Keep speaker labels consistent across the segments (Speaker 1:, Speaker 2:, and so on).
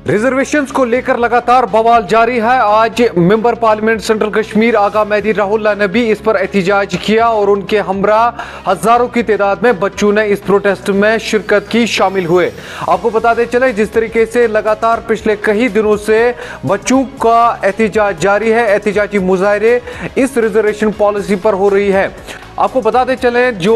Speaker 1: Reservations को लेकर लगातार बवाल जारी है। आज मेंबर पार्लियामेंट सेंट्रल कश्मीर आगा मेहदी राहुल्ला ने भी इस पर एहतजाज किया और उनके हमरा हजारों की तादाद में बच्चों ने इस प्रोटेस्ट में शिरकत की, शामिल हुए। आपको बताते चले जिस तरीके से लगातार पिछले कई दिनों से बच्चों का एहतजाज जारी है, एहतजाजी मुजाहरे इस रिजर्वेशन पॉलिसी पर हो रही है। आपको बताते चले जो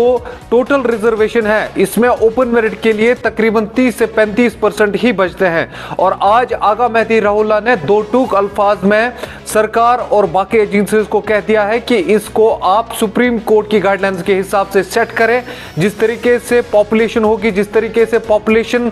Speaker 1: टोटल रिजर्वेशन है इसमें ओपन मेरिट के लिए तकरीबन 30 से 35% ही बचते हैं और आज आगा मेहदी राहुल्ला ने दो टूक अल्फाज में सरकार और बाकी एजेंसीज को कह दिया है कि इसको आप सुप्रीम कोर्ट की गाइडलाइंस के हिसाब से सेट करें। जिस तरीके से पॉपुलेशन होगी, जिस तरीके से पॉपुलेशन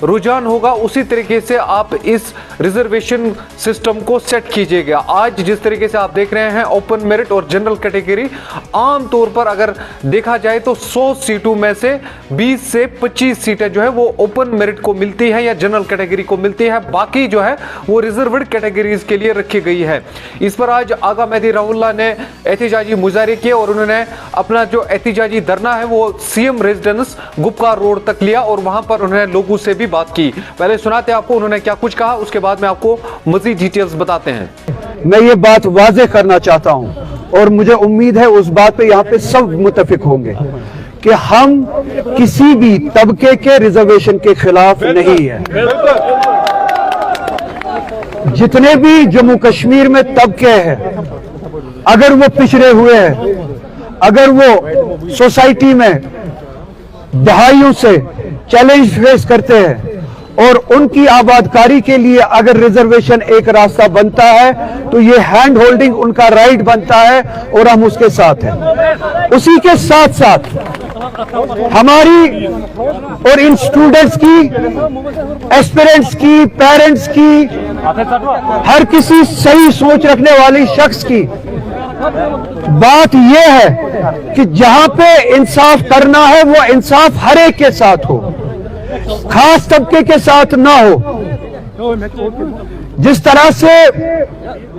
Speaker 1: रुझान होगा, उसी तरीके से आप इस रिजर्वेशन सिस्टम को सेट कीजिएगा। आज जिस तरीके से आप देख रहे हैं ओपन मेरिट और जनरल कैटेगरी, आम तौर पर अगर देखा जाए तो 100 सीटों में से 20 से 25 सीटें जो है वो ओपन मेरिट को मिलती है या जनरल कैटेगरी को मिलती है, बाकी जो है वो रिजर्व्ड कैटेगरीज के लिए रखी गई है। इस पर आज आगा मेहदी राहुल्ला ने एहतजाजी मुजाहरे किए और उन्होंने अपना जो एहतजाजी धरना है वो सीएम रेजिडेंस गुपकार रोड तक लिया और वहां पर उन्होंने लोगों से भी बात की। पहले सुनाते हैं आपको उन्होंने क्या कुछ कहा, उसके बाद में आपको मजीद डिटेल्स बताते हैं।
Speaker 2: मैं ये बात वाज़ेह करना चाहता हूं और मुझे उम्मीद है उस बात पे यहाँ पे सब मुत्तफिक होंगे कि हम किसी भी तबके के रिजर्वेशन के खिलाफ नहीं है। जितने भी जम्मू कश्मीर में तबके हैं, अगर वो पिछड़े हुए हैं, अगर वो सोसाइटी में दहाइयों से चैलेंज फेस करते हैं और उनकी आबादकारी के लिए अगर रिजर्वेशन एक रास्ता बनता है तो ये हैंड होल्डिंग उनका राइट बनता है और हम उसके साथ हैं। उसी के साथ साथ हमारी और इन स्टूडेंट्स की, एस्पिरेंट्स की, पेरेंट्स की, हर किसी सही सोच रखने वाली शख्स की बात यह है कि जहां पे इंसाफ करना है वो इंसाफ हर एक के साथ हो, खास तबके के साथ ना हो। जिस तरह से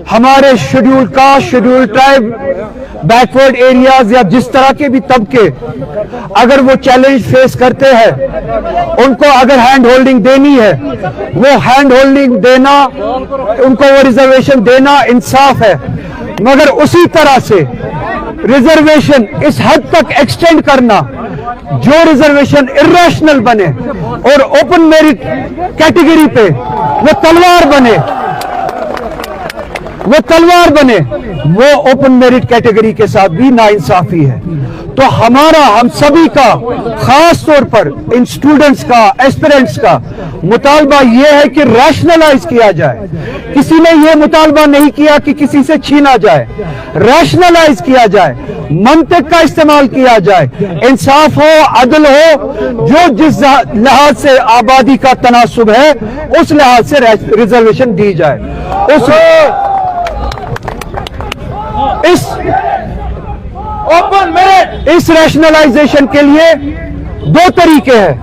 Speaker 2: हमारे schedule caste, schedule tribe, backward areas या जिस तरह के भी तबके अगर वो चैलेंज फेस करते हैं, उनको अगर हैंड होल्डिंग देनी है, वो हैंड होल्डिंग देना, उनको वो रिजर्वेशन देना इंसाफ है। मगर उसी तरह से रिजर्वेशन इस हद तक एक्सटेंड करना जो रिजर्वेशन इर्रेशनल बने और ओपन मेरिट कैटेगरी पे वो तलवार बने, वो ओपन मेरिट कैटेगरी के साथ भी नाइंसाफी है। तो हमारा, हम सभी का, खास तौर पर इन स्टूडेंट्स का, एस्पिरेंट्स का मुतालबा यह है कि रैशनलाइज किया जाए। किसी ने यह मुतालबा नहीं किया कि किसी से छीना जाए, रैशनलाइज किया जाए, मंतिक का इस्तेमाल किया जाए, इंसाफ हो, अदल हो, जो जिस लिहाज से आबादी का तनासुब है उस लिहाज से रिजर्वेशन दी जाए। ओपन मेरिट इस रैशनलाइजेशन के लिए दो तरीके हैं।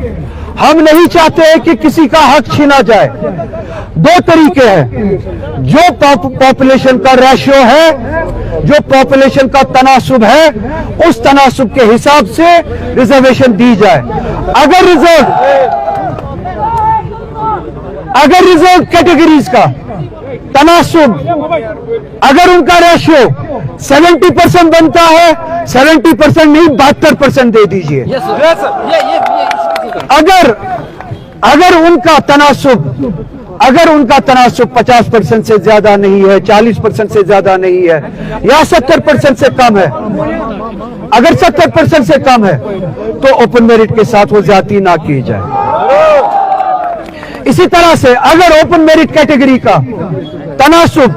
Speaker 2: हम नहीं चाहते कि किसी का हक छीना जाए। दो तरीके हैं, जो पॉपुलेशन का रेशियो है, जो पॉपुलेशन का तनासुब है, उस तनासुब के हिसाब से रिजर्वेशन दी जाए। अगर रिजर्व कैटेगरीज का तनासुब, अगर उनका रेशियो 70% बनता है, 70% नहीं 72% दे दीजिए। अगर उनका तनासुब 50% से ज्यादा नहीं है, 40% से ज्यादा नहीं है या 70% से कम है, अगर 70% से कम है तो ओपन मेरिट के साथ वो ज्यादती ना की जाए। इसी तरह से अगर ओपन मेरिट कैटेगरी का तनासुब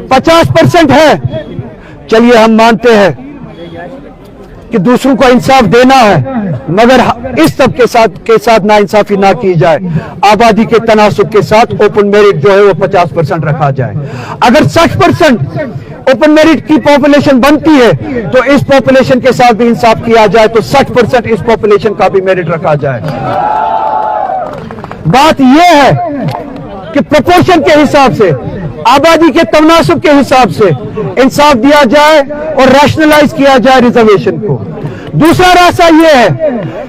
Speaker 2: 50% है, चलिए हम मानते हैं कि दूसरों को इंसाफ देना है, मगर इस तबके के साथ नाइंसाफी ना की जाए। आबादी के तनासुब के साथ ओपन मेरिट जो है वो 50% रखा जाए। अगर 60% ओपन मेरिट की पॉपुलेशन बनती है तो इस पॉपुलेशन के साथ भी इंसाफ किया जाए, तो 60% इस पॉपुलेशन का भी मेरिट रखा जाए। बात यह है कि प्रोपोर्शन के हिसाब से, आबादी के तनासुब के हिसाब से इंसाफ दिया जाए और रैशनलाइज किया जाए रिजर्वेशन को। दूसरा रास्ता यह है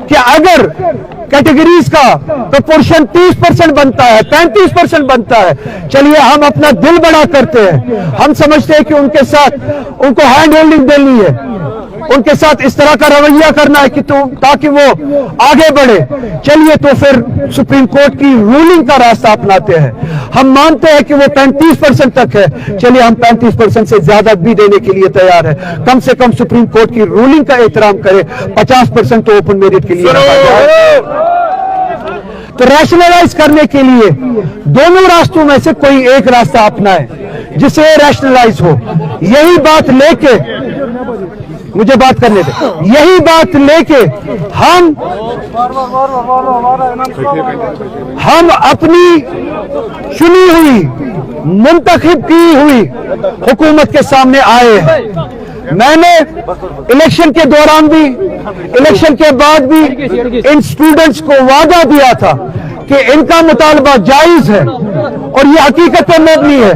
Speaker 2: कि अगर कैटेगरीज का प्रोपोर्शन 30% बनता है, 35% बनता है। चलिए हम अपना दिल बड़ा करते हैं, हम समझते हैं कि उनके साथ उनको हैंड होल्डिंग देनी है, उनके साथ इस तरह का रवैया करना है कि ताकि वो आगे बढ़े। चलिए तो फिर सुप्रीम कोर्ट की रूलिंग का रास्ता अपनाते हैं। हम मानते हैं कि वो 35% तक है, चलिए हम 35% से ज्यादा भी देने के लिए तैयार है। कम से कम सुप्रीम कोर्ट की रूलिंग का एहतराम करें, 50% तो ओपन मेरिट के लिए रखा जाए। तो रैशनलाइज करने के लिए दोनों रास्तों में से कोई एक रास्ता अपनाए जिससे रैशनलाइज हो। यही बात लेके, मुझे बात करने दे, यही बात लेके हम अपनी चुनी हुई, मुंतखब की हुई हुकूमत के सामने आए हैं। मैंने इलेक्शन के दौरान भी, इलेक्शन के बाद भी इन स्टूडेंट्स को वादा दिया था कि इनका मुतालबा जायज है और ये हकीकत पे मबनी है,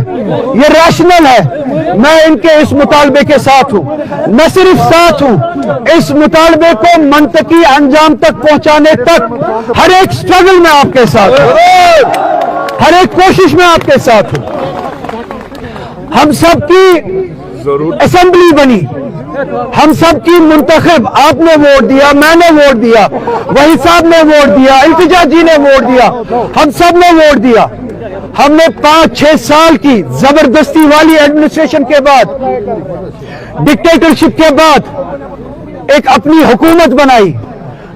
Speaker 2: ये रैशनल है। मैं इनके इस मुतालबे के साथ हूं, न सिर्फ साथ हूं, इस मुतालबे को मंतकी अंजाम तक पहुंचाने तक हर एक स्ट्रगल में आपके साथ हूं, हर एक कोशिश में आपके साथ हूं। हम सबकी असेंबली बनी, हम सबकी मुंतखब, आपने वोट दिया, मैंने वोट दिया, वही साहब ने वोट दिया, इल्तिजा जी ने वोट दिया, हम सब ने वोट दिया। हमने 5-6 साल की जबरदस्ती वाली एडमिनिस्ट्रेशन के बाद, डिक्टेटरशिप के बाद एक अपनी हुकूमत बनाई,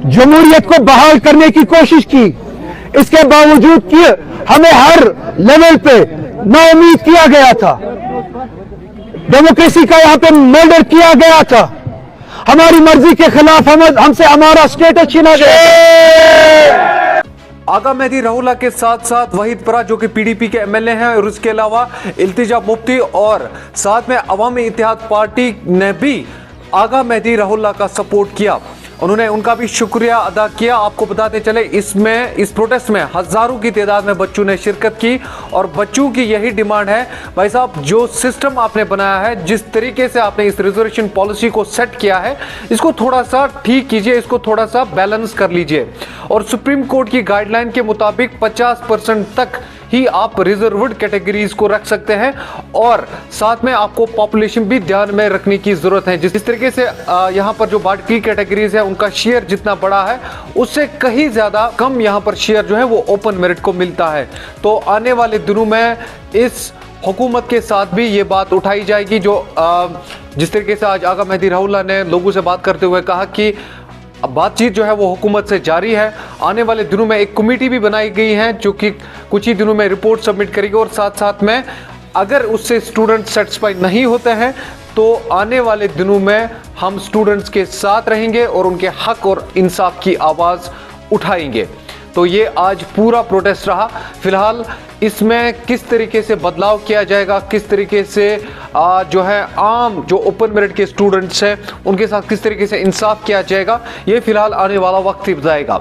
Speaker 2: जमहूरियत को बहाल करने की कोशिश की। इसके बावजूद कि हमें हर लेवल पे नाउम्मीद किया गया था, डेमोक्रेसी का यहां पे मर्डर किया गया था, हमारी मर्जी के खिलाफ हमसे हमारा स्टेटस छीना गया।
Speaker 1: आगा मेहदी रहुल्ला के साथ साथ वहीद परा जो कि पीडीपी के एमएलए हैं, और उसके अलावा इल्तिजा मुफ्ती और साथ में अवामी इत्तेहाद पार्टी ने भी आगा मेहदी रहुल्ला का सपोर्ट किया। उन्होंने उनका भी शुक्रिया अदा किया। आपको बताते चले, इस प्रोटेस्ट में हजारों की तादाद में बच्चों ने शिरकत की और बच्चों की यही डिमांड है, भाई साहब जो सिस्टम आपने बनाया है, जिस तरीके से आपने इस रिजर्वेशन पॉलिसी को सेट किया है, इसको थोड़ा सा ठीक कीजिए, इसको थोड़ा सा बैलेंस कर लीजिए। और सुप्रीम कोर्ट की गाइडलाइन के मुताबिक 50% तक ही आप रिजर्व्ड कैटेगरीज को रख सकते हैं और साथ में आपको पॉपुलेशन भी ध्यान में रखने की जरूरत है। जिस तरीके से यहाँ पर जो बाकी कैटेगरीज है उनका शेयर जितना बड़ा है, उससे कहीं ज्यादा कम यहाँ पर शेयर जो है वो ओपन मेरिट को मिलता है। तो आने वाले दिनों में इस हुकूमत के साथ भी ये बात उठाई जाएगी। जो जिस तरीके से आज आगा मेहदी रहुल्ला ने लोगों से बात करते हुए कहा कि अब बातचीत जो है वो हुकूमत से जारी है। आने वाले दिनों में एक कमेटी भी बनाई गई है जो कि कुछ ही दिनों में रिपोर्ट सबमिट करेगी और साथ साथ में अगर उससे स्टूडेंट सेटिस्फाई नहीं होते हैं तो आने वाले दिनों में हम स्टूडेंट्स के साथ रहेंगे और उनके हक और इंसाफ की आवाज़ उठाएंगे। तो ये आज पूरा प्रोटेस्ट रहा। फिलहाल इसमें किस तरीके से बदलाव किया जाएगा, किस तरीके से जो है आम जो ओपन मेरिट के स्टूडेंट्स हैं उनके साथ किस तरीके से इंसाफ किया जाएगा, ये फिलहाल आने वाला वक्त ही बताएगा।